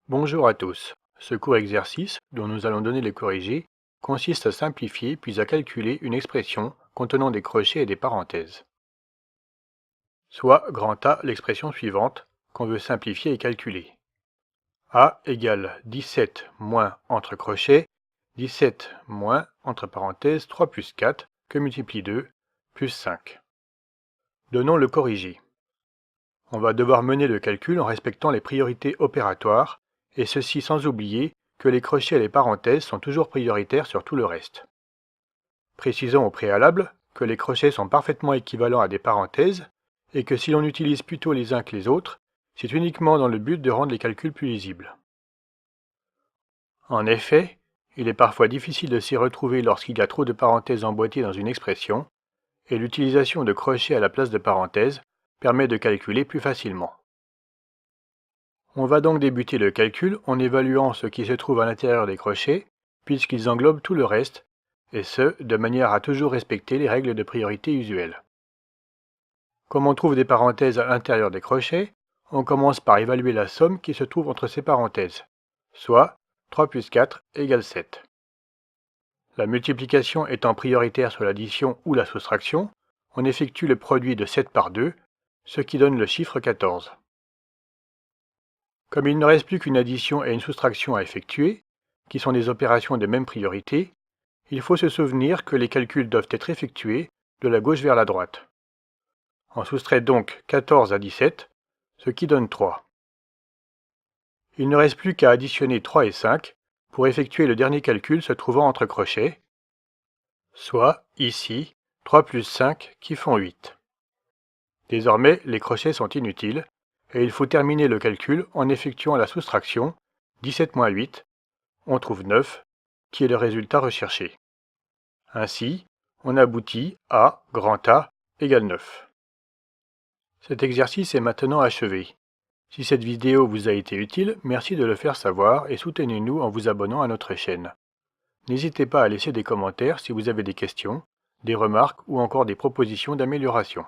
Bonjour à tous. Ce court exercice, dont nous allons donner les corrigés, consiste à simplifier puis à calculer une expression contenant des crochets et des parenthèses. Soit A l'expression suivante qu'on veut simplifier et calculer. A égale 17 moins entre crochets, 17 moins entre parenthèses 3 plus 4 que multiplie 2 plus 5. Donnons le corrigé. On va devoir mener le calcul en respectant les priorités opératoires, et ceci sans oublier que les crochets et les parenthèses sont toujours prioritaires sur tout le reste. Précisons au préalable que les crochets sont parfaitement équivalents à des parenthèses, et que si l'on utilise plutôt les uns que les autres, c'est uniquement dans le but de rendre les calculs plus lisibles. En effet, il est parfois difficile de s'y retrouver lorsqu'il y a trop de parenthèses emboîtées dans une expression, et l'utilisation de crochets à la place de parenthèses permet de calculer plus facilement. On va donc débuter le calcul en évaluant ce qui se trouve à l'intérieur des crochets, puisqu'ils englobent tout le reste, et ce, de manière à toujours respecter les règles de priorité usuelles. Comme on trouve des parenthèses à l'intérieur des crochets, on commence par évaluer la somme qui se trouve entre ces parenthèses, soit 3 plus 4 égale 7. La multiplication étant prioritaire sur l'addition ou la soustraction, on effectue le produit de 7 par 2, ce qui donne le chiffre 14. Comme il ne reste plus qu'une addition et une soustraction à effectuer, qui sont des opérations de même priorité, il faut se souvenir que les calculs doivent être effectués de la gauche vers la droite. On soustrait donc 14 à 17, ce qui donne 3. Il ne reste plus qu'à additionner 3 et 5 pour effectuer le dernier calcul se trouvant entre crochets, soit, ici, 3 plus 5 qui font 8. Désormais, les crochets sont inutiles, et il faut terminer le calcul en effectuant la soustraction 17 moins 8, on trouve 9, qui est le résultat recherché. Ainsi, on aboutit à A égale 9. Cet exercice est maintenant achevé. Si cette vidéo vous a été utile, merci de le faire savoir et soutenez-nous en vous abonnant à notre chaîne. N'hésitez pas à laisser des commentaires si vous avez des questions, des remarques ou encore des propositions d'amélioration.